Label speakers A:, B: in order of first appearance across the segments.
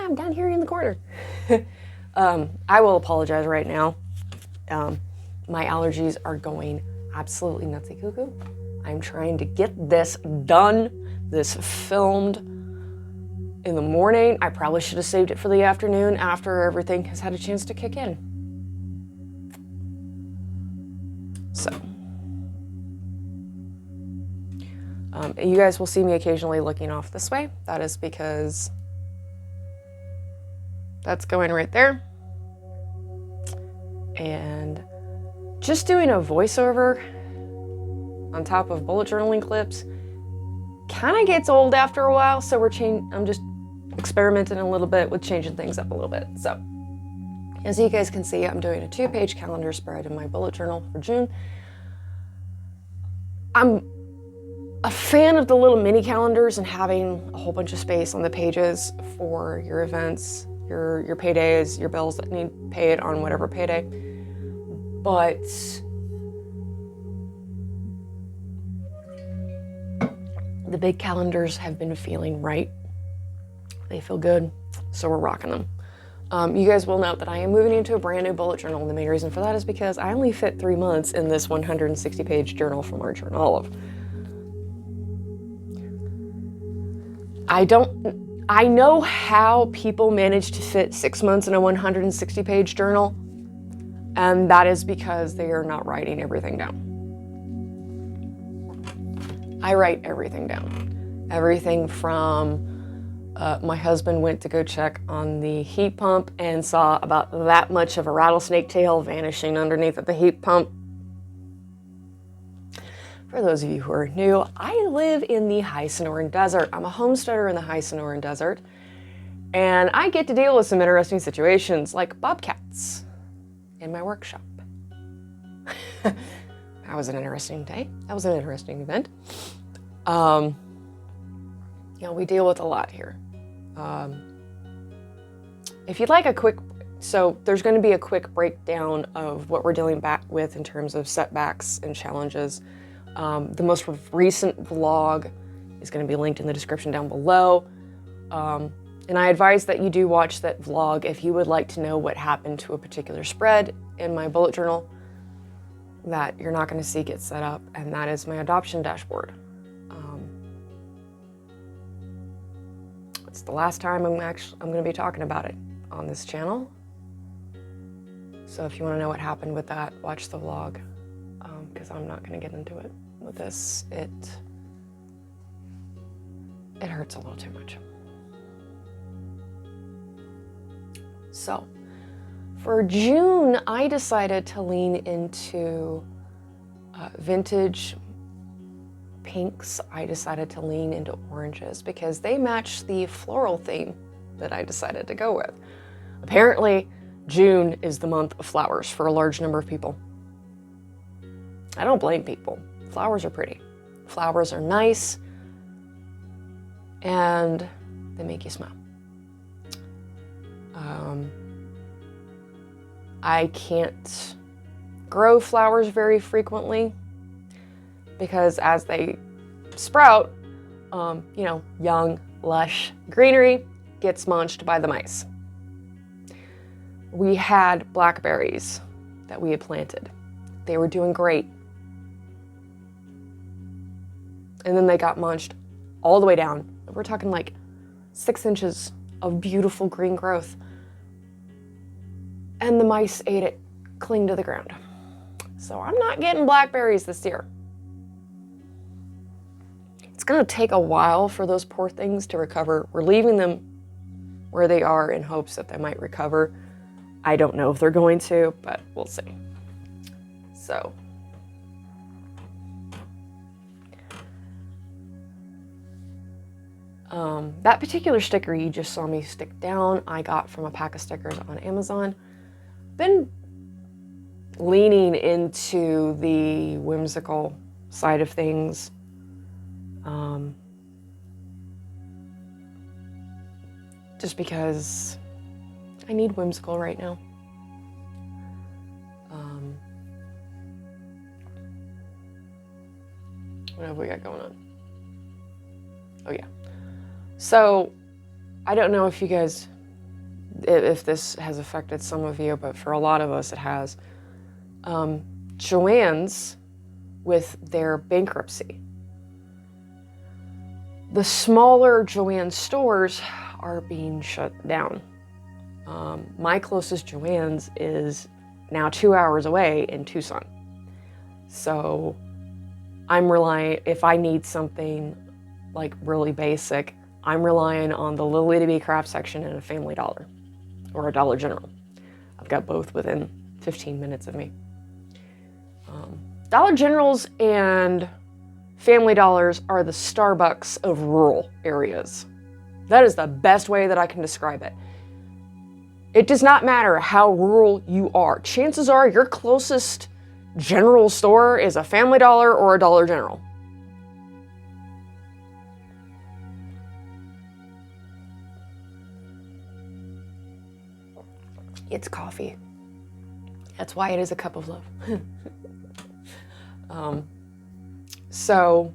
A: I'm down here in the corner. I will apologize right now. My allergies are going absolutely nutsy cuckoo. I'm trying to get this done, this filmed in the morning. I probably should have saved it for the afternoon after everything has had a chance to kick in. So, you guys will see me occasionally looking off this way. That is because that's going right there. And just doing a voiceover on top of bullet journaling clips kind of gets old after a while, so I'm just experimenting a little bit with changing things up a little bit. So, as you guys can see, I'm doing a 2-page calendar spread in my bullet journal for June. I'm a fan of the little mini calendars and having a whole bunch of space on the pages for your events, your paydays, your bills that need paid on whatever payday. But the big calendars have been feeling right. They feel good, so we're rocking them. You guys will note that I am moving into a brand new bullet journal, and the main reason for that is because I only fit 3 months in this 160-page journal from Archer and Olive. I know how people manage to fit 6 months in a 160-page journal, and that is because they are not writing everything down. I write everything down. Everything from my husband went to go check on the heat pump and saw about that much of a rattlesnake tail vanishing underneath of the heat pump. For those of you who are new, I live in the High Sonoran Desert. I'm a homesteader in the High Sonoran Desert, and I get to deal with some interesting situations like bobcats in my workshop. That was an interesting day. That was an interesting event. We deal with a lot here. If you'd like so there's going to be a quick breakdown of what we're dealing back with in terms of setbacks and challenges. The most recent vlog is going to be linked in the description down below. And I advise that you do watch that vlog if you would like to know what happened to a particular spread in my bullet journal that you're not going to see get set up, and that is my adoption dashboard. It's the last time I'm going to be talking about it on this channel. So if you want to know what happened with that, watch the vlog, because I'm not going to get into it with this. It hurts a little too much. So for June, I decided to lean into vintage pinks. I decided to lean into oranges because they match the floral theme that I decided to go with. Apparently, June is the month of flowers for a large number of people. I don't blame people. Flowers are pretty. Flowers are nice, and they make you smile. I can't grow flowers very frequently because as they sprout, young, lush greenery gets munched by the mice. We had blackberries that we had planted. They were doing great. And then they got munched all the way down. We're talking like 6 inches of beautiful green growth. And the mice ate it clean to the ground. So I'm not getting blackberries this year. It's gonna take a while for those poor things to recover. We're leaving them where they are in hopes that they might recover. I don't know if they're going to, but we'll see. So. That particular sticker you just saw me stick down, I got from a pack of stickers on Amazon. Been leaning into the whimsical side of things. Just because I need whimsical right now. What have we got going on? Oh yeah. So I don't know if you guys if this has affected some of you, but for a lot of us it has. Joann's, with their bankruptcy, the smaller Joann stores are being shut down. My closest Joann's is now 2 hours away in Tucson. So I'm relying, if I need something like really basic, I'm relying on the little itty bitty craft section in a Family Dollar or a Dollar General. I've got both within 15 minutes of me. Dollar Generals and Family Dollars are the Starbucks of rural areas. That is the best way that I can describe it. It does not matter how rural you are. Chances are your closest general store is a Family Dollar or a Dollar General. It's coffee. That's why it is a cup of love. So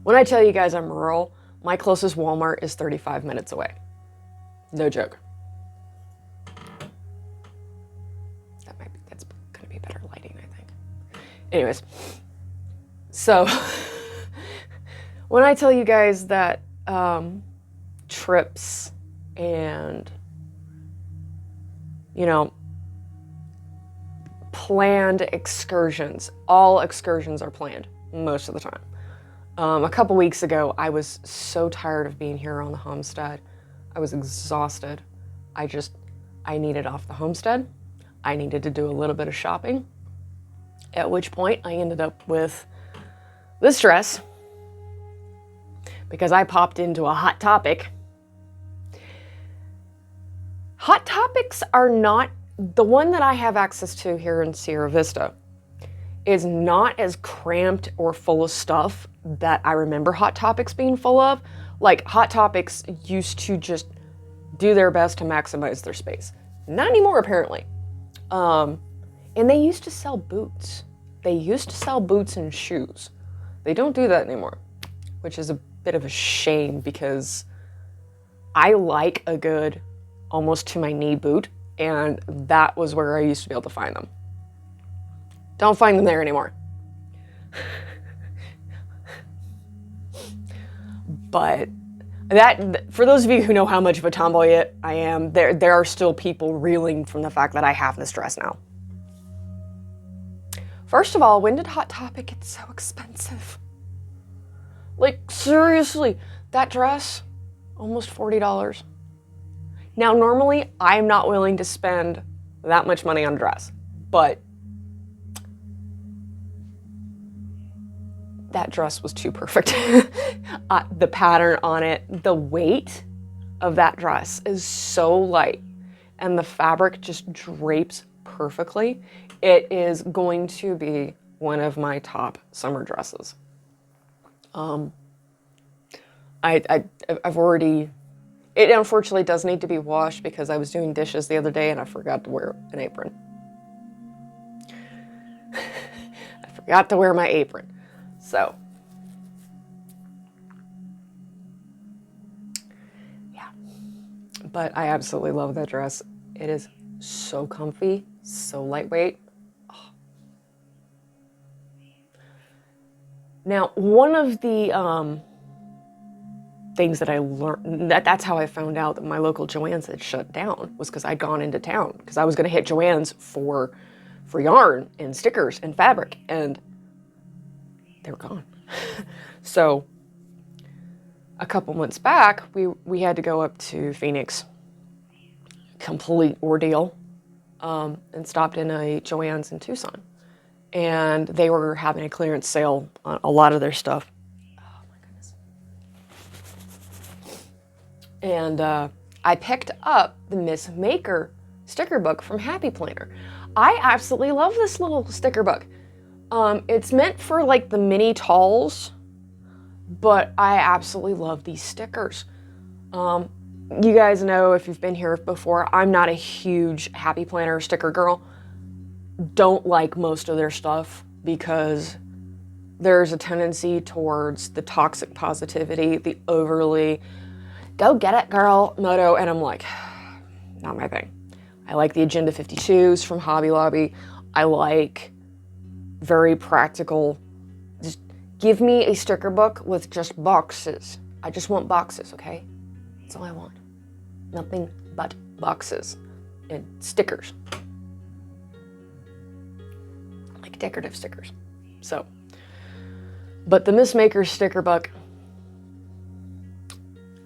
A: when I tell you guys I'm rural, my closest Walmart is 35 minutes away. No joke. That's gonna be better lighting, I think. Anyways, so when I tell you guys that trips and, you know, planned excursions, all excursions are planned most of the time. A couple weeks ago, I was so tired of being here on the homestead. I was exhausted. I needed off the homestead. I needed to do a little bit of shopping, at which point I ended up with this dress because I popped into a Hot Topic. Hot Topics are not, the one that I have access to here in Sierra Vista is not as cramped or full of stuff that I remember Hot Topics being full of. Like, Hot Topics used to just do their best to maximize their space. Not anymore, apparently. And they used to sell boots. They used to sell boots and shoes. They don't do that anymore, which is a bit of a shame because I like a good almost to my knee boot, and that was where I used to be able to find them. Don't find them there anymore. But that, for those of you who know how much of a tomboy I am, there are still people reeling from the fact that I have this dress now. First of all, when did Hot Topic get so expensive? Like, seriously, that dress, almost $40. Now, normally, I'm not willing to spend that much money on a dress, but that dress was too perfect. The pattern on it, the weight of that dress is so light, and the fabric just drapes perfectly. It is going to be one of my top summer dresses. I've already, it unfortunately does need to be washed because I was doing dishes the other day and I forgot to wear an apron. I forgot to wear my apron. So, yeah. But I absolutely love that dress. It is so comfy, so lightweight. Oh. Now, one of the things that I learned, that's how I found out that my local Joann's had shut down, was because I'd gone into town because I was going to hit Joann's for yarn and stickers and fabric, and they were gone. So a couple months back, we had to go up to Phoenix, complete ordeal, and stopped in a Joann's in Tucson, and they were having a clearance sale on a lot of their stuff. And I picked up the Miss Maker sticker book from Happy Planner. I absolutely love this little sticker book. It's meant for like the mini talls, but I absolutely love these stickers. You guys know, if you've been here before, I'm not a huge Happy Planner sticker girl. Don't like most of their stuff because there's a tendency towards the toxic positivity, the overly go get it girl motto, and I'm like, not my thing. I like the Agenda 52s from Hobby Lobby. I like very practical, just give me a sticker book with just boxes. I just want boxes, okay? That's all I want. Nothing but boxes and stickers. Like decorative stickers. So, but the Miss Maker's sticker book,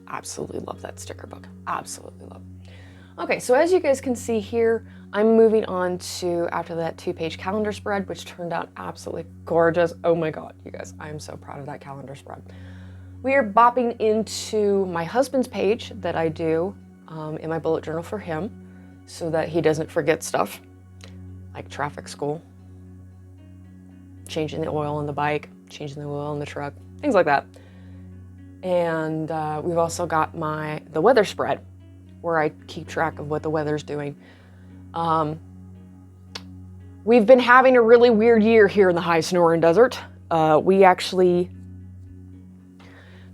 A: absolutely love that sticker book. Absolutely love it. Okay, so as you guys can see here, I'm moving on to, after that 2-page calendar spread, which turned out absolutely gorgeous. Oh my God, you guys, I am so proud of that calendar spread. We are bopping into my husband's page that I do in my bullet journal for him so that he doesn't forget stuff like traffic school, changing the oil on the bike, changing the oil on the truck, things like that. And we've also got the weather spread where I keep track of what the weather's doing. We've been having a really weird year here in the high Sonoran Desert.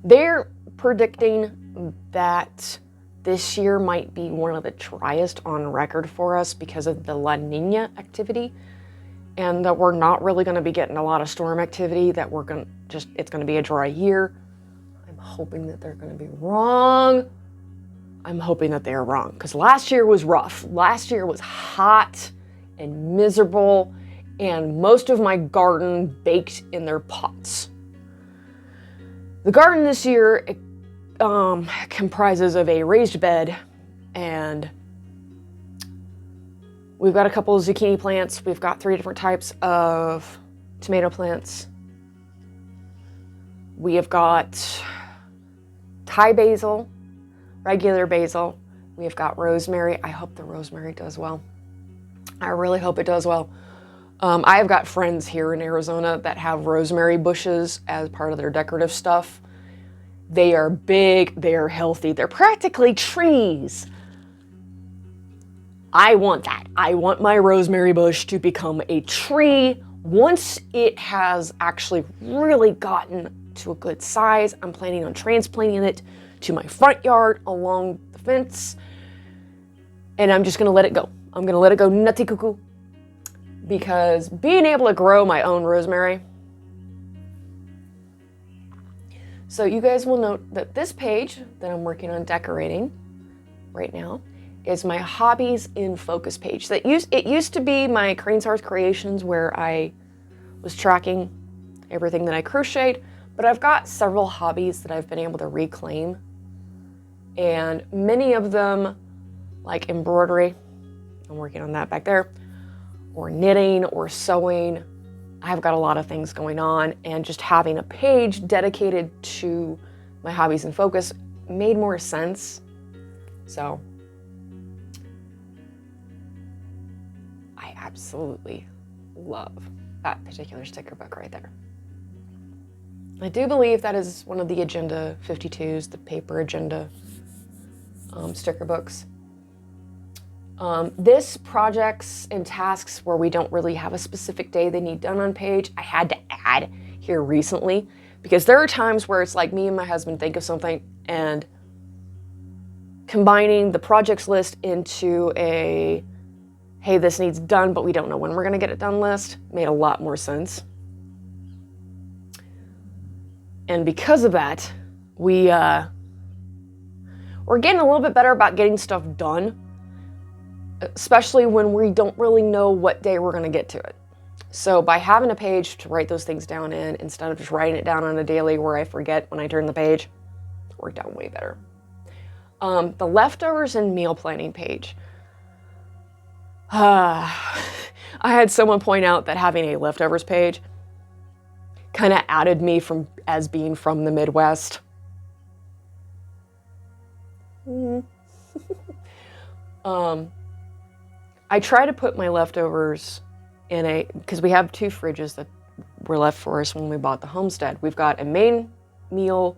A: They're predicting that this year might be one of the driest on record for us because of the La Nina activity, and that we're not really going to be getting a lot of storm activity, that it's going to be a dry year. I'm hoping that they're going to be wrong. I'm hoping that they're wrong, because last year was rough. Last year was hot and miserable, and most of my garden baked in their pots. The garden this year comprises of a raised bed, and we've got a couple of zucchini plants. We've got 3 different types of tomato plants. We have got Thai basil, regular basil. We have got rosemary. I hope the rosemary does well. I really hope it does well. I have got friends here in Arizona that have rosemary bushes as part of their decorative stuff. They are big, they are healthy, they're practically trees. I want that. I want my rosemary bush to become a tree. Once it has actually really gotten to a good size, I'm planning on transplanting it to my front yard along the fence, and I'm just gonna let it go. I'm gonna let it go nutty cuckoo, because being able to grow my own rosemary. So you guys will note that this page that I'm working on decorating right now is my hobbies in focus page. It used to be my Crane's Hearth Creations, where I was tracking everything that I crocheted, but I've got several hobbies that I've been able to reclaim, and many of them, like embroidery, I'm working on that back there, or knitting or sewing. I've got a lot of things going on, and just having a page dedicated to my hobbies in focus made more sense. So I absolutely love that particular sticker book right there. I do believe that is one of the Agenda 52s, the paper agenda sticker books. This projects and tasks where we don't really have a specific day they need done on page, I had to add here recently, because there are times where it's like me and my husband think of something, and combining the projects list into a, hey, this needs done, but we don't know when we're gonna get it done list, made a lot more sense. And because of that, we're getting a little bit better about getting stuff done, especially when we don't really know what day we're gonna get to it. So by having a page to write those things down in, instead of just writing it down on a daily where I forget when I turn the page, it worked out way better. The leftovers and meal planning page. I had someone point out that having a leftovers page kind of outed me as being from the Midwest. I try to put my leftovers in because we have 2 fridges that were left for us when we bought the homestead. We've got a main meal,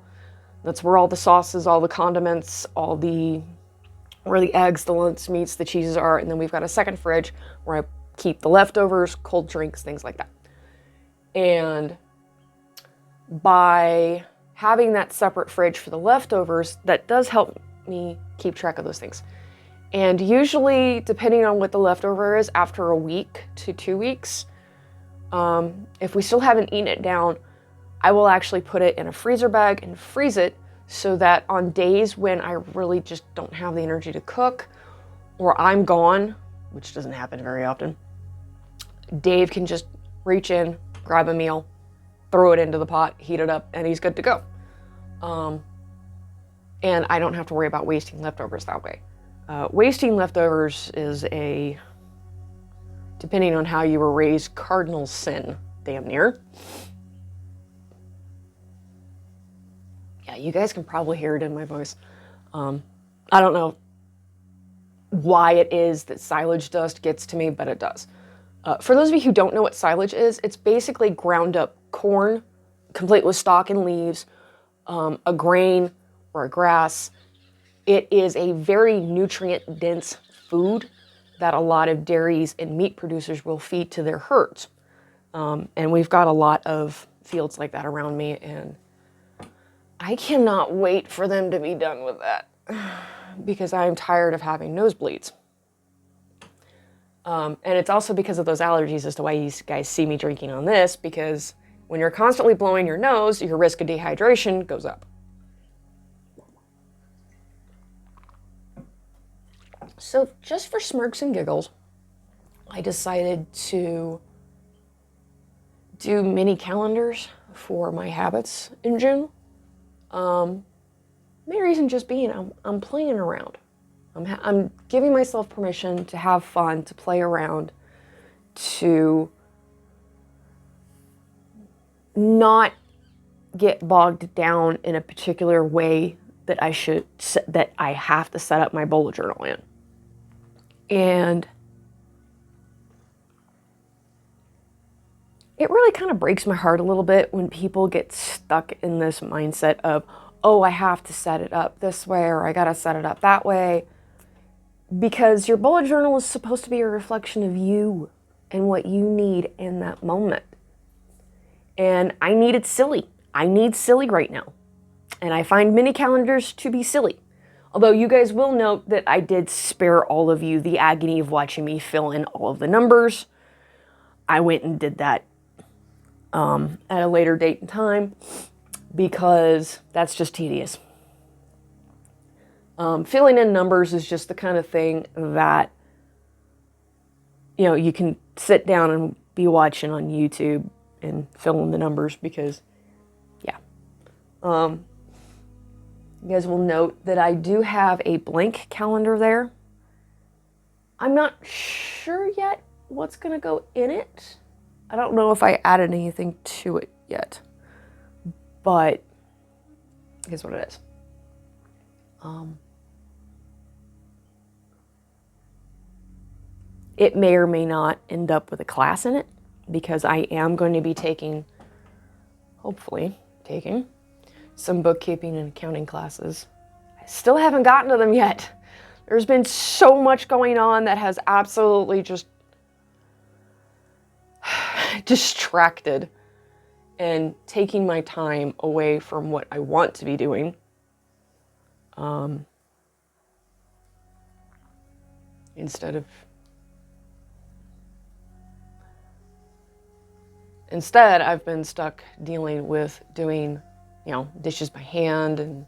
A: that's where all the sauces, all the condiments, where the eggs, the lunch meats, the cheeses are, and then we've got a second fridge where I keep the leftovers, cold drinks, things like that. And by having that separate fridge for the leftovers, that does help me keep track of those things. And usually, depending on what the leftover is, after a week to 2 weeks, if we still haven't eaten it down, I will actually put it in a freezer bag and freeze it so that on days when I really just don't have the energy to cook or I'm gone, which doesn't happen very often, Dave can just reach in, grab a meal, throw it into the pot, heat it up, and he's good to go. And I don't have to worry about wasting leftovers that way. Wasting leftovers is depending on how you were raised, cardinal sin, damn near. Yeah, you guys can probably hear it in my voice. I don't know why it is that silage dust gets to me, but it does. For those of you who don't know what silage is, it's basically ground up corn, complete with stalk and leaves, a grain or a grass. It is a very nutrient-dense food that a lot of dairies and meat producers will feed to their herds. And we've got a lot of fields like that around me, and I cannot wait for them to be done with that because I'm tired of having nosebleeds. And it's also because of those allergies as to why you guys see me drinking on this, because when you're constantly blowing your nose, your risk of dehydration goes up. So just for smirks and giggles, I decided to do mini calendars for my habits in June. Main reason just being I'm playing around. I'm giving myself permission to have fun, to play around, to not get bogged down in a particular way that I have to set up my bullet journal in. And it really kind of breaks my heart a little bit when people get stuck in this mindset of, oh, I have to set it up this way or I got to set it up that way. Because your bullet journal is supposed to be a reflection of you and what you need in that moment. And I needed silly. I need silly right now. And I find mini calendars to be silly. Although you guys will note that I did spare all of you the agony of watching me fill in all of the numbers. I went and did that at a later date and time because that's just tedious. Filling in numbers is just the kind of thing that, you can sit down and be watching on YouTube and fill in the numbers because, yeah. You guys will note that I do have a blank calendar there. I'm not sure yet what's going to go in it. I don't know if I added anything to it yet, but here's what it is. It may or may not end up with a class in it because I am going to be hopefully taking some bookkeeping and accounting classes. I still haven't gotten to them yet. There's been so much going on that has absolutely just distracted and taking my time away from what I want to be doing. Instead, I've been stuck dealing with doing dishes by hand and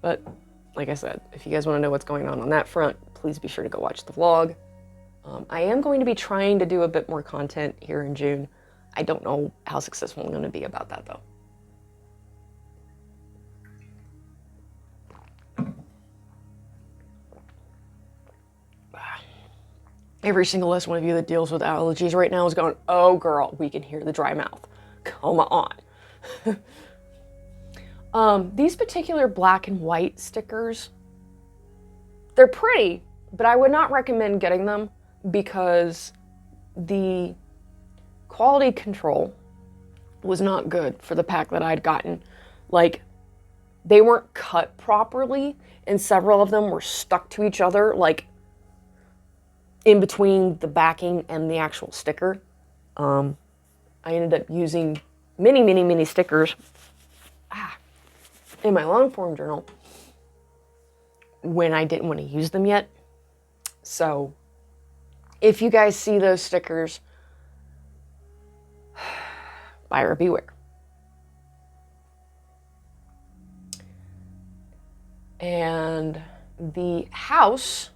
A: but like I said, if you guys want to know what's going on that front, please be sure to go watch the vlog. I am going to be trying to do a bit more content here in June. I don't know how successful I'm going to be about that though. Every single last one of you that deals with allergies right now is going, oh girl, we can hear the dry mouth. Come on. These particular black and white stickers, they're pretty, but I would not recommend getting them because the quality control was not good for the pack that I'd gotten. Like, they weren't cut properly, and several of them were stuck to each other, like in between the backing and the actual sticker. I ended up using many stickers in my long form journal when I didn't want to use them yet. So if you guys see those stickers, buyer beware. And the house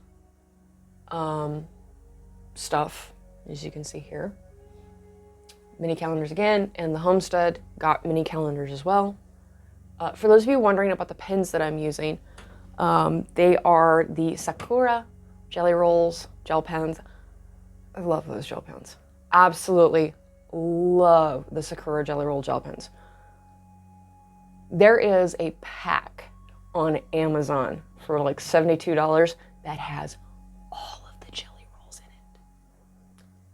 A: stuff, as you can see here, mini calendars again, and the homestead got mini calendars as well. For those of you wondering about the pens that I'm using, they are the Sakura Jelly Rolls gel pens. I love those gel pens. Absolutely love the Sakura Jelly Roll gel pens. There is a pack on Amazon for like $72 that has all of the jelly rolls in it.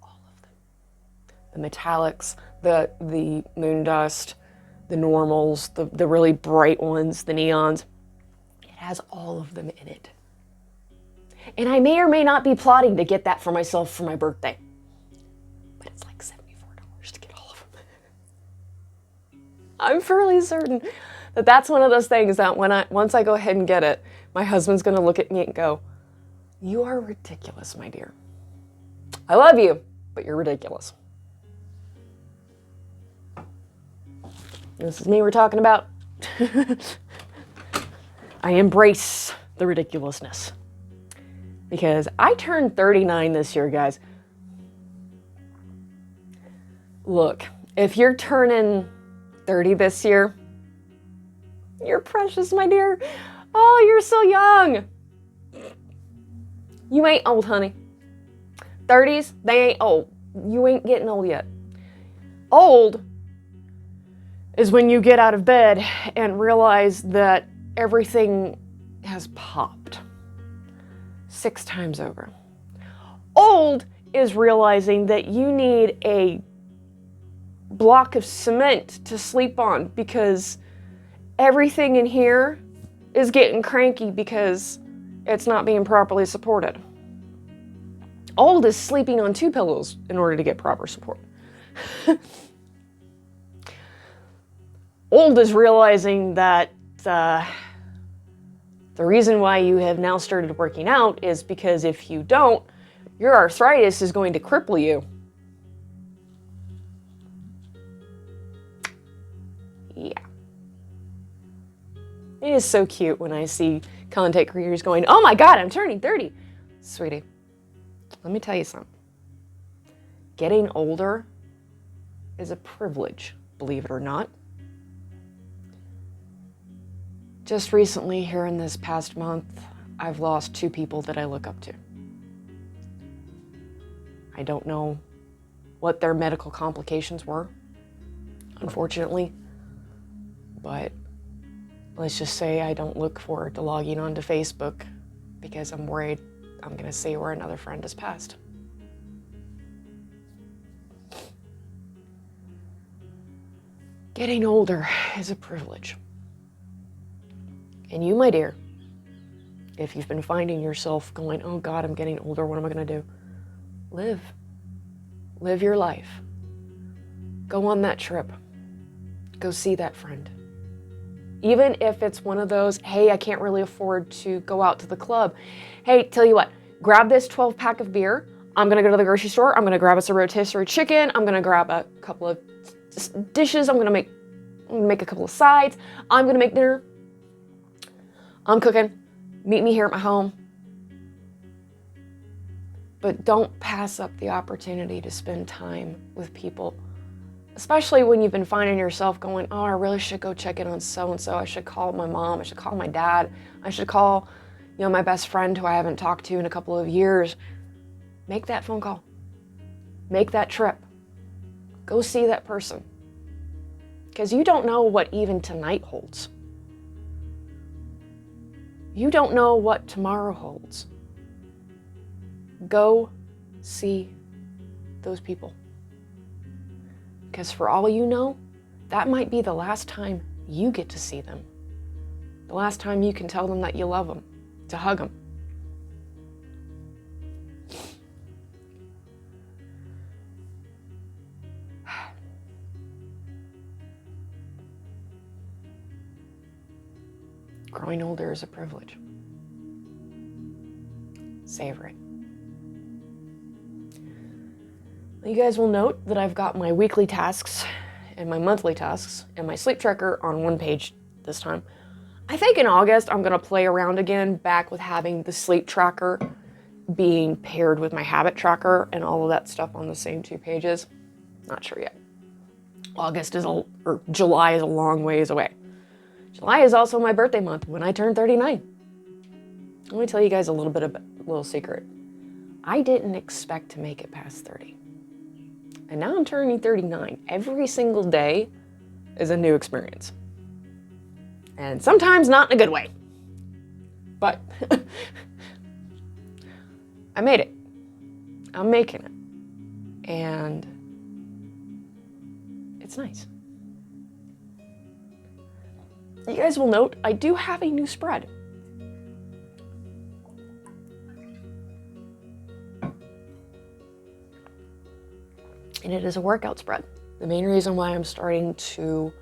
A: All of them. The metallics, the moon dust, the normals, the really bright ones, the neons. It has all of them in it. And I may or may not be plotting to get that for myself for my birthday. But it's like $74 to get all of them. I'm fairly certain that that's one of those things that once I go ahead and get it, my husband's gonna look at me and go, "You are ridiculous, my dear. I love you, but you're ridiculous." This is me we're talking about. I embrace the ridiculousness. Because I turned 39 this year, guys. Look, if you're turning 30 this year, you're precious, my dear. Oh, you're so young. You ain't old, honey. 30s, they ain't old. You ain't getting old yet. Old is when you get out of bed and realize that everything has popped 6 times over. Old is realizing that you need a block of cement to sleep on because everything in here is getting cranky because it's not being properly supported. Old is sleeping on 2 pillows in order to get proper support. Old is realizing that the reason why you have now started working out is because if you don't, your arthritis is going to cripple you. Yeah. It is so cute when I see content creators going, "Oh my God, I'm turning 30. Sweetie, let me tell you something. Getting older is a privilege, believe it or not. Just recently, here in this past month, I've lost 2 people that I look up to. I don't know what their medical complications were, unfortunately, but let's just say I don't look forward to logging onto Facebook because I'm worried I'm gonna see where another friend has passed. Getting older is a privilege. And you, my dear, if you've been finding yourself going, "Oh God, I'm getting older, what am I gonna do?" Live. Live your life. Go on that trip. Go see that friend. Even if it's one of those, "Hey, I can't really afford to go out to the club. Hey, tell you what, grab this 12-pack of beer. I'm gonna go to the grocery store. I'm gonna grab us a rotisserie chicken. I'm gonna grab a couple of dishes. I'm gonna make a couple of sides. I'm gonna make dinner. I'm cooking. Meet me here at my home." But don't pass up the opportunity to spend time with people, especially when you've been finding yourself going, "Oh, I really should go check in on so-and-so. I should call my mom. I should call my dad. I should call, my best friend who I haven't talked to in a couple of years." Make that phone call. Make that trip. Go see that person. Because you don't know what even tonight holds. You don't know what tomorrow holds. Go see those people. Because for all you know, that might be the last time you get to see them. The last time you can tell them that you love them, to hug them. Growing older is a privilege. savor it. You guys will note that I've got my weekly tasks and my monthly tasks and my sleep tracker on one page this time. I think in August I'm gonna play around again back with having the sleep tracker being paired with my habit tracker and all of that stuff on the same 2 pages. Not sure yet. July is a long ways away. July is also my birthday month when I turn 39. Let me tell you guys a little secret. I didn't expect to make it past 30. And now I'm turning 39. Every single day is a new experience. And sometimes not in a good way. But I made it. I'm making it. And it's nice. You guys will note I do have a new spread. And it is a workout spread. The main reason why I'm starting to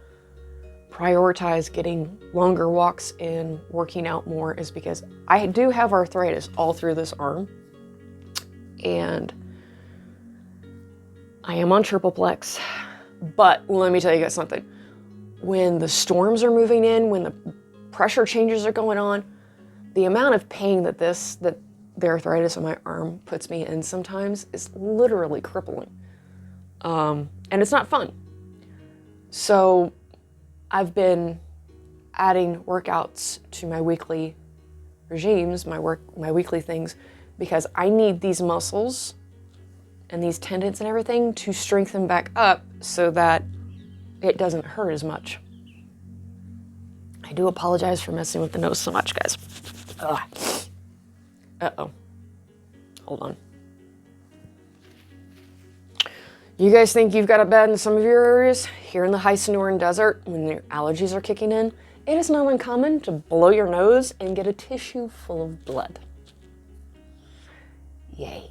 A: prioritize getting longer walks and working out more is because I do have arthritis all through this arm. And I am on triple-plex. But let me tell you guys something. When the storms are moving in, when the pressure changes are going on, the amount of pain that the arthritis on my arm puts me in sometimes is literally crippling. And it's not fun. So I've been adding workouts to my weekly regimes, my weekly things, because I need these muscles and these tendons and everything to strengthen back up so that it doesn't hurt as much. I do apologize for messing with the nose so much, guys. Ugh. Uh-oh. Hold on. You guys think you've got it bad in some of your areas? Here in the high Sonoran Desert, when your allergies are kicking in, it is not uncommon to blow your nose and get a tissue full of blood. Yay.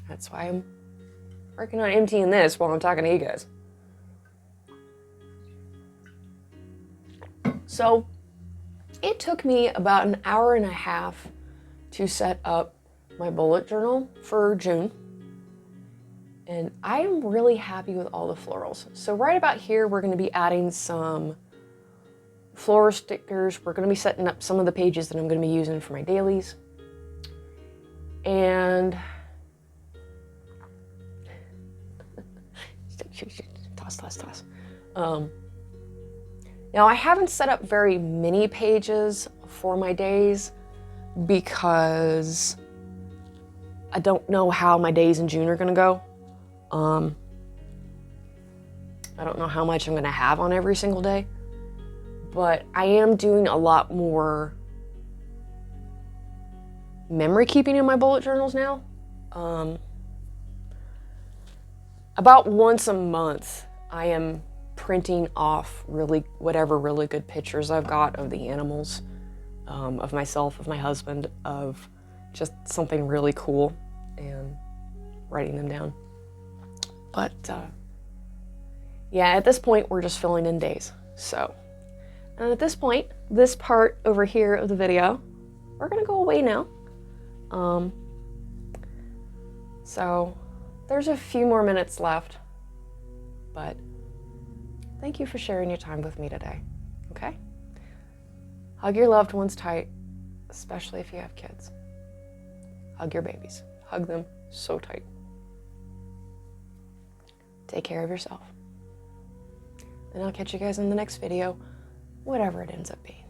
A: That's why I'm working on emptying this while I'm talking to you guys. So, it took me about an hour and a half to set up my bullet journal for June. And I am really happy with all the florals. So right about here, we're gonna be adding some floral stickers. We're gonna be setting up some of the pages that I'm gonna be using for my dailies. And toss. Now I haven't set up very many pages for my days because I don't know how my days in June are gonna go. I don't know how much I'm gonna have on every single day, but I am doing a lot more memory keeping in my bullet journals now. About once a month, I am printing off whatever really good pictures I've got of the animals, of myself, of my husband, of just something really cool, and writing them down. But yeah, at this point, we're just filling in days. So, and at this point, this part over here of the video, we're gonna go away now. So there's a few more minutes left, but thank you for sharing your time with me today, okay? Hug your loved ones tight, especially if you have kids. Hug your babies. Hug them so tight. Take care of yourself. And I'll catch you guys in the next video, whatever it ends up being.